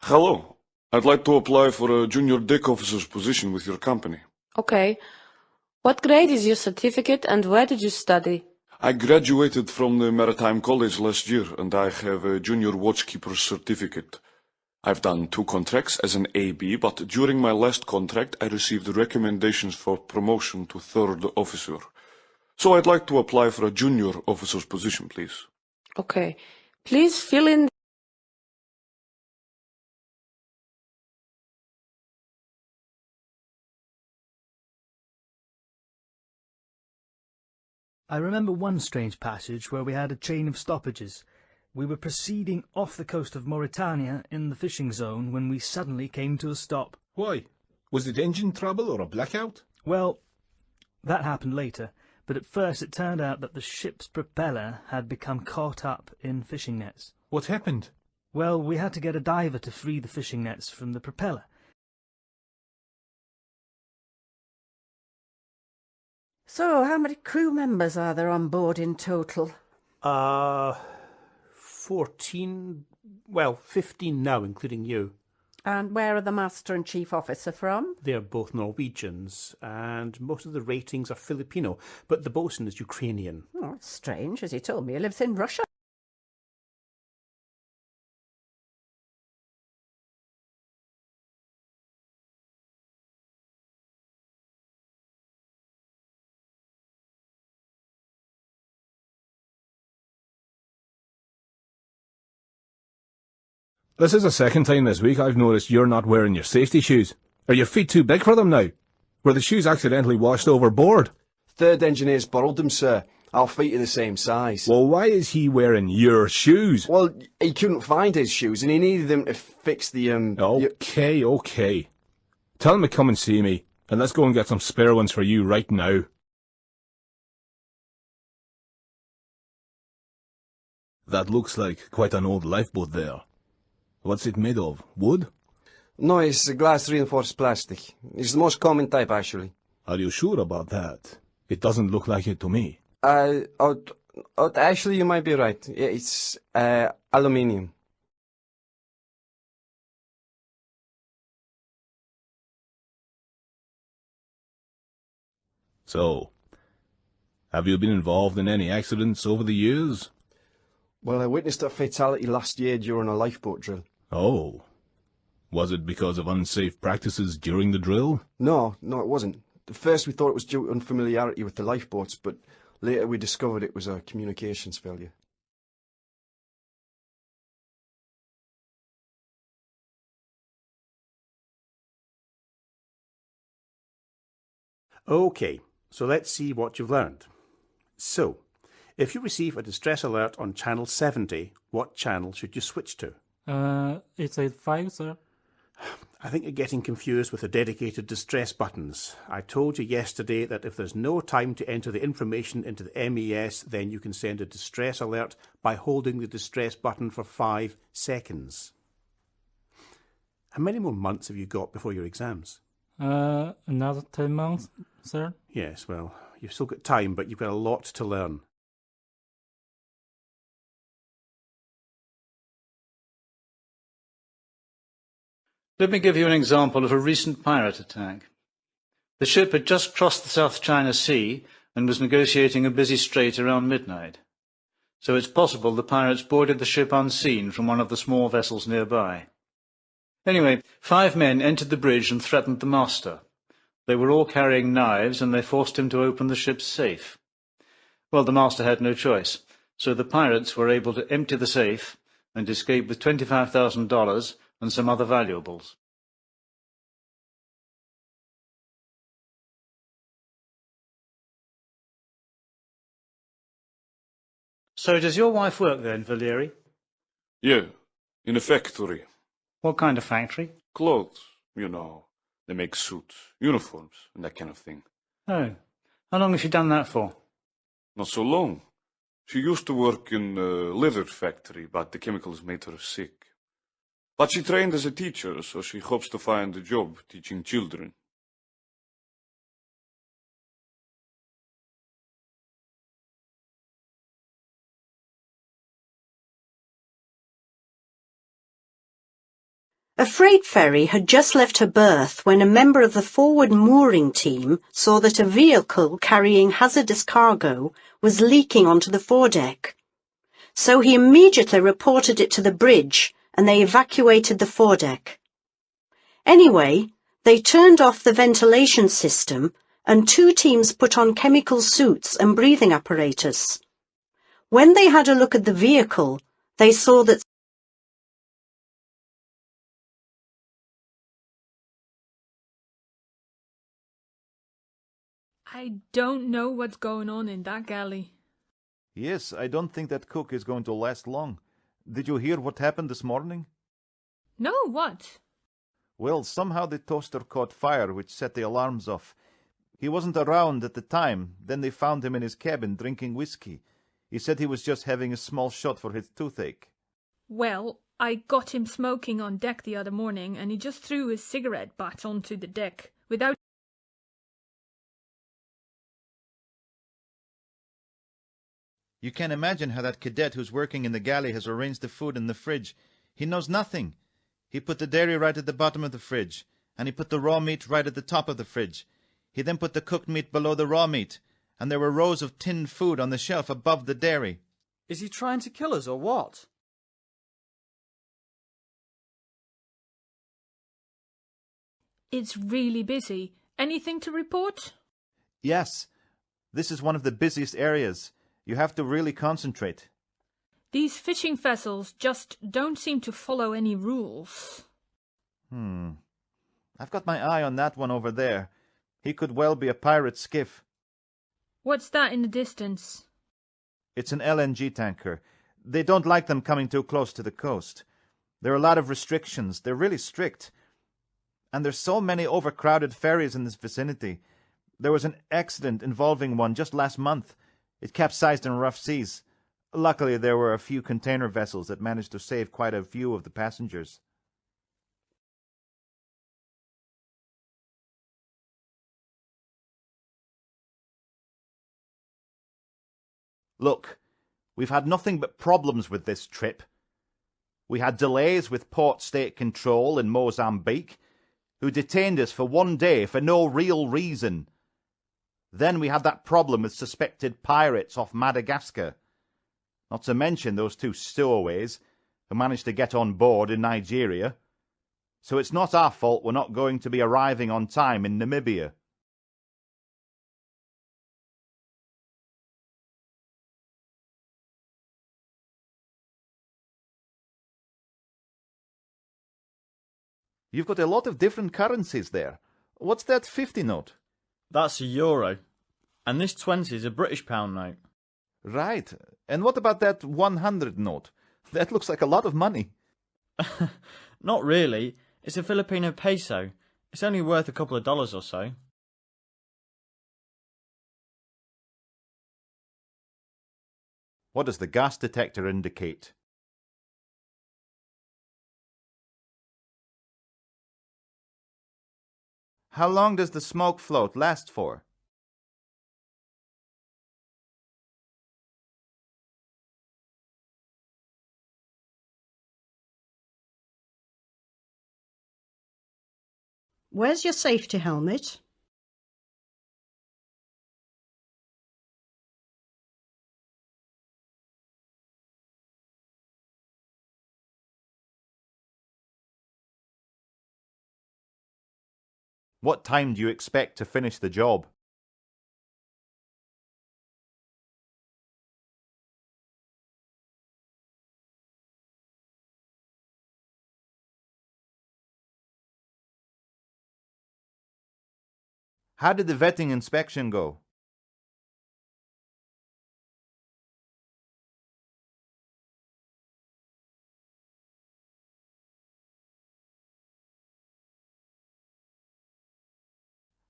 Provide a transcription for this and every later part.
Hello. I'd like to apply for a junior deck officer's position with your company. Okay. What grade is your certificate and where did you study? I graduated from the Maritime College last year and I have a junior watchkeeper's certificate. I've done 2 contracts as an AB, but during my last contract I received recommendations for promotion to 3rd officer. So I'd like to apply for a junior officer's position, please. Okay. Please fill in. I remember one strange passage where we had a chain of stoppages. We were proceeding off the coast of Mauritania in the fishing zone when we suddenly came to a stop. Why? Was it engine trouble or a blackout? Well, that happened later, but at first it turned out that the ship's propeller had become caught up in fishing nets. What happened? Well, we had to get a diver to free the fishing nets from the propeller. So, how many crew members are there on board in total? 14, well, 15 now, including you. And where are the master and chief officer from? They're both Norwegians, and most of the ratings are Filipino, but the bosun is Ukrainian. Oh, it's strange, as he told me he lives in Russia. This is the second time this week I've noticed you're not wearing your safety shoes. Are your feet too big for them now? Were the shoes accidentally washed overboard? Third engineer's borrowed them, sir. Our feet are the same size. Well, why is he wearing your shoes? Well, he couldn't find his shoes and he needed them to fix the, Okay. Tell him to come and see me, and let's go and get some spare ones for you right now. That looks like quite an old lifeboat there. What's it made of? Wood? No, it's a glass-reinforced plastic. It's the most common type, actually. Are you sure about that? It doesn't look like it to me. Actually, you might be right. Yeah, it's, aluminium. So, have you been involved in any accidents over the years? Well, I witnessed a fatality last year during a lifeboat drill. Oh. Was it because of unsafe practices during the drill? No, it wasn't. At first we thought it was due to unfamiliarity with the lifeboats, but later we discovered it was a communications failure. Okay, so let's see what you've learned. So, if you receive a distress alert on channel 70, what channel should you switch to? It's 85, sir. I think you're getting confused with the dedicated distress buttons. I told you yesterday that if there's no time to enter the information into the MES, then you can send a distress alert by holding the distress button for 5 seconds. How many more months have you got before your exams? Another 10 months, sir. Yes, well, you've still got time, but you've got a lot to learn. Let me give you an example of a recent pirate attack. The ship had just crossed the South China Sea and was negotiating a busy strait around midnight. So it's possible the pirates boarded the ship unseen from one of the small vessels nearby. Anyway, 5 men entered the bridge and threatened the master. They were all carrying knives and they forced him to open the ship's safe. Well, the master had no choice, so the pirates were able to empty the safe and escape with $25,000 and some other valuables. So does your wife work then, Valeri? Yeah, in a factory. What kind of factory? Clothes, you know. They make suits, uniforms, and that kind of thing. Oh, how long has she done that for? Not so long. She used to work in a leather factory, but the chemicals made her sick. But she trained as a teacher, so she hopes to find a job teaching children. A freight ferry had just left her berth when a member of the forward mooring team saw that a vehicle carrying hazardous cargo was leaking onto the foredeck. So he immediately reported it to the bridge and they evacuated the foredeck. Anyway, they turned off the ventilation system and 2 teams put on chemical suits and breathing apparatus. When they had a look at the vehicle, they saw that I don't know what's going on in that galley. Yes, I don't think that cook is going to last long. Did you hear what happened this morning? No, what? Well, somehow the toaster caught fire, which set the alarms off. He wasn't around at the time. Then they found him in his cabin drinking whiskey. He said he was just having a small shot for his toothache. Well, I got him smoking on deck the other morning, and he just threw his cigarette butt onto the deck without... You can imagine how that cadet who's working in the galley has arranged the food in the fridge. He knows nothing. He put the dairy right at the bottom of the fridge, and he put the raw meat right at the top of the fridge. He then put the cooked meat below the raw meat, and there were rows of tinned food on the shelf above the dairy. Is he trying to kill us or what? It's really busy. Anything to report? Yes, this is one of the busiest areas. You have to really concentrate. These fishing vessels just don't seem to follow any rules. I've got my eye on that one over there. He could well be a pirate skiff. What's that in the distance? It's an LNG tanker. They don't like them coming too close to the coast. There are a lot of restrictions. They're really strict. And there's so many overcrowded ferries in this vicinity. There was an accident involving one just last month. It capsized in rough seas. Luckily, there were a few container vessels that managed to save quite a few of the passengers. Look, we've had nothing but problems with this trip. We had delays with Port State Control in Mozambique, who detained us for 1 day for no real reason. Then we had that problem with suspected pirates off Madagascar. Not to mention those 2 stowaways who managed to get on board in Nigeria. So it's not our fault we're not going to be arriving on time in Namibia. You've got a lot of different currencies there. What's that 50 note? That's a euro. And this 20 is a British pound note. Right. And what about that 100 note? That looks like a lot of money. Not really. It's a Filipino peso. It's only worth a couple of dollars or so. What does the gas detector indicate? How long does the smoke float last for? Where's your safety helmet? What time do you expect to finish the job? How did the vetting inspection go?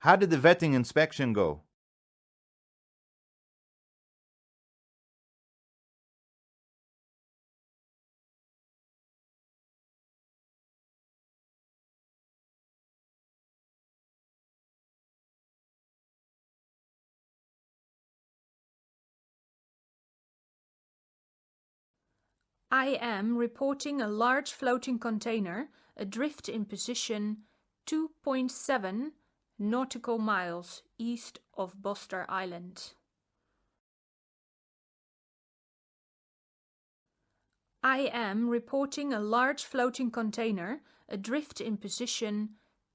How did the vetting inspection go? I am reporting a large floating container adrift in position 2.7 nautical miles east of Boster Island. I am reporting a large floating container adrift in position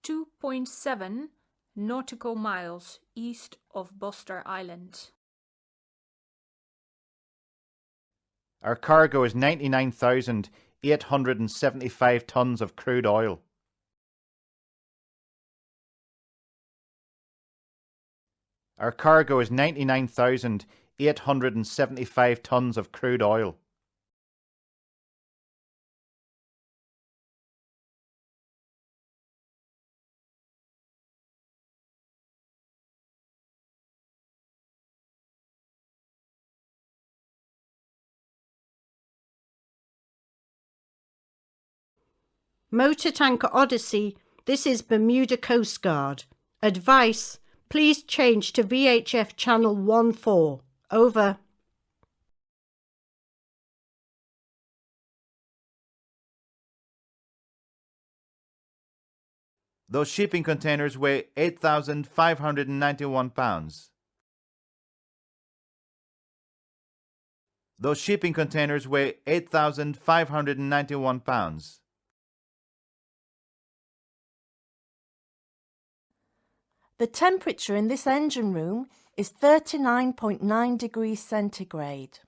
2.7 nautical miles east of Boster Island. Our cargo is 99,875 tons of crude oil. Our cargo is 99,875 tons of crude oil. Motor Tanker Odyssey, this is Bermuda Coast Guard. Advice, please change to VHF channel 14. Over. Those shipping containers weigh 8,591 pounds. Those shipping containers weigh 8,591 pounds. The temperature in this engine room is 39.9 degrees centigrade.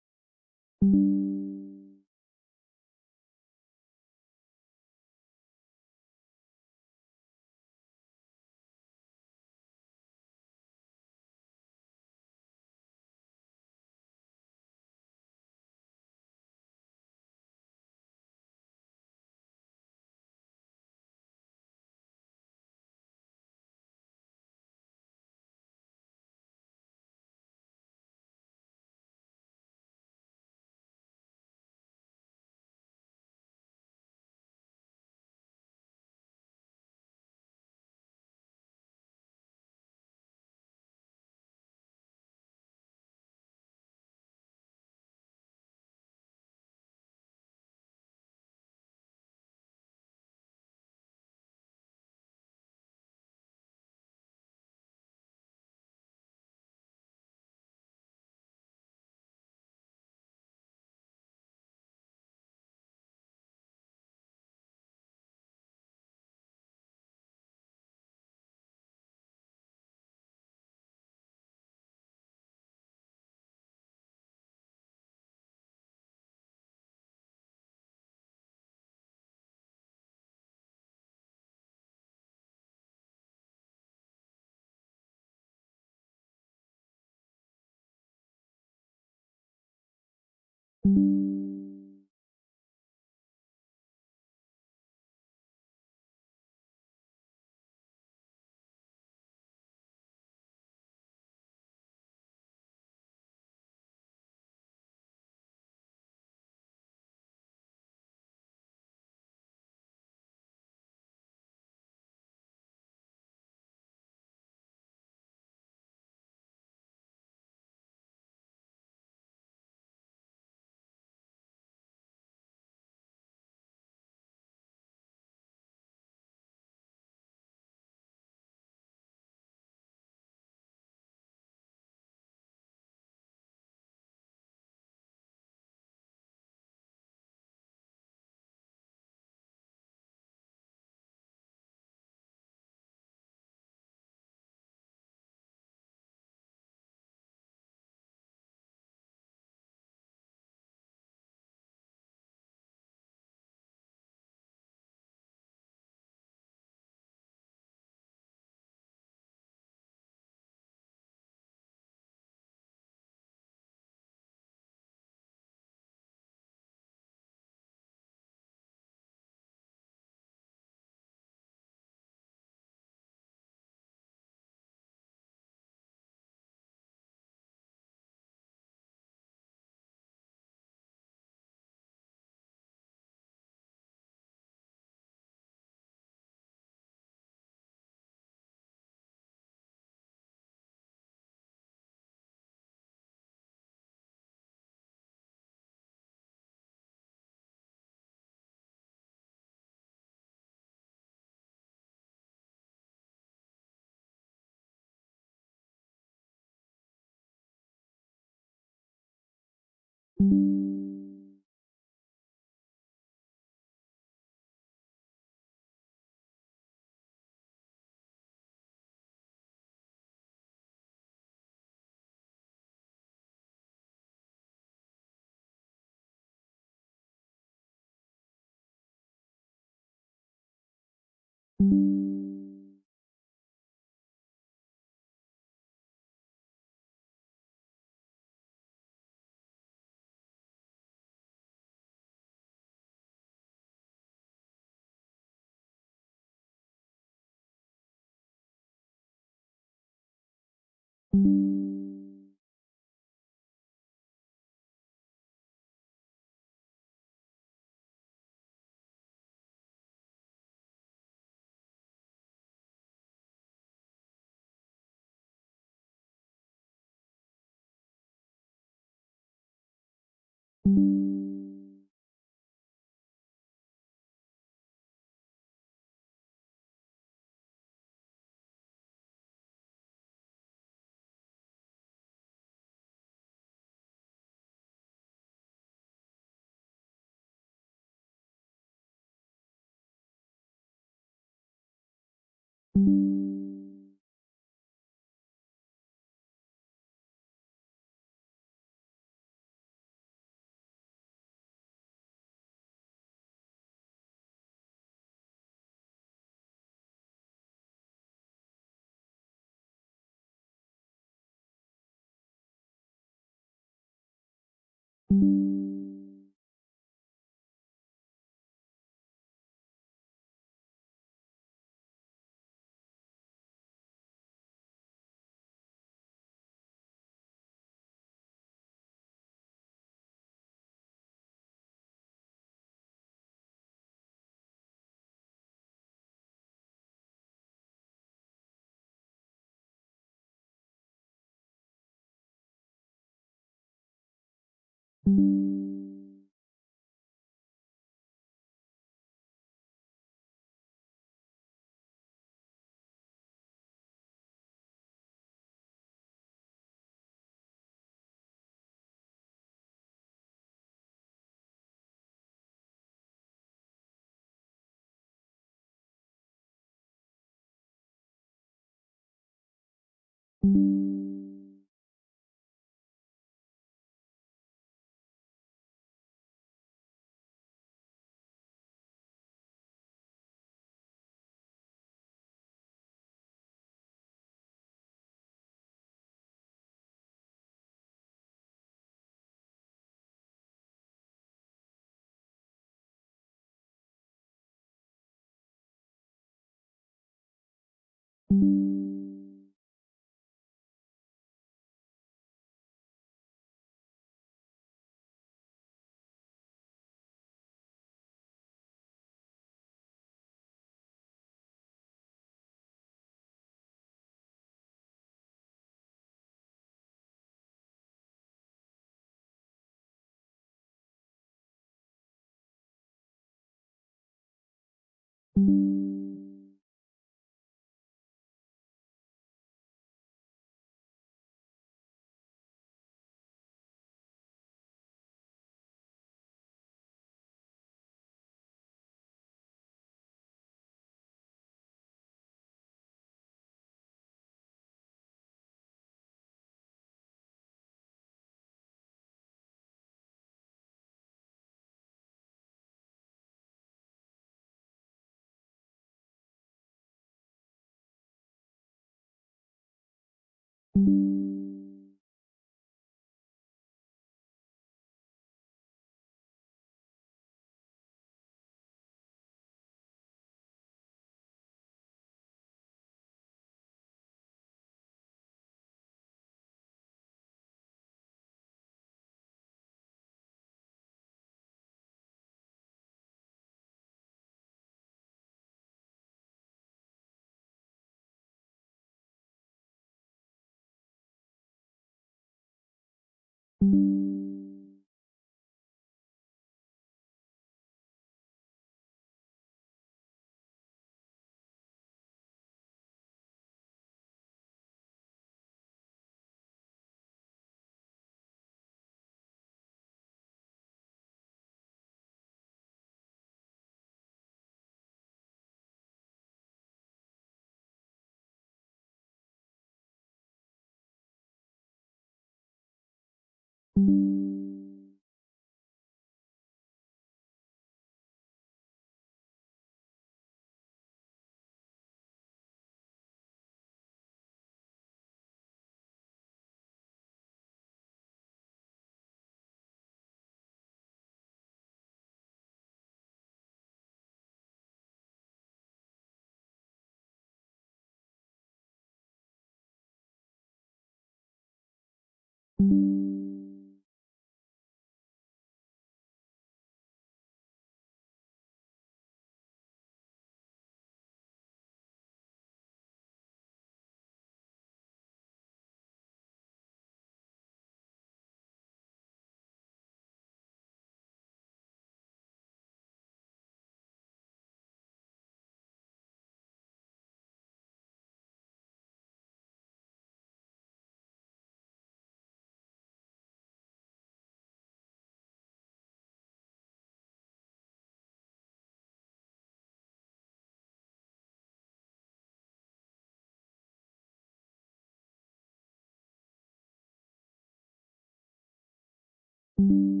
you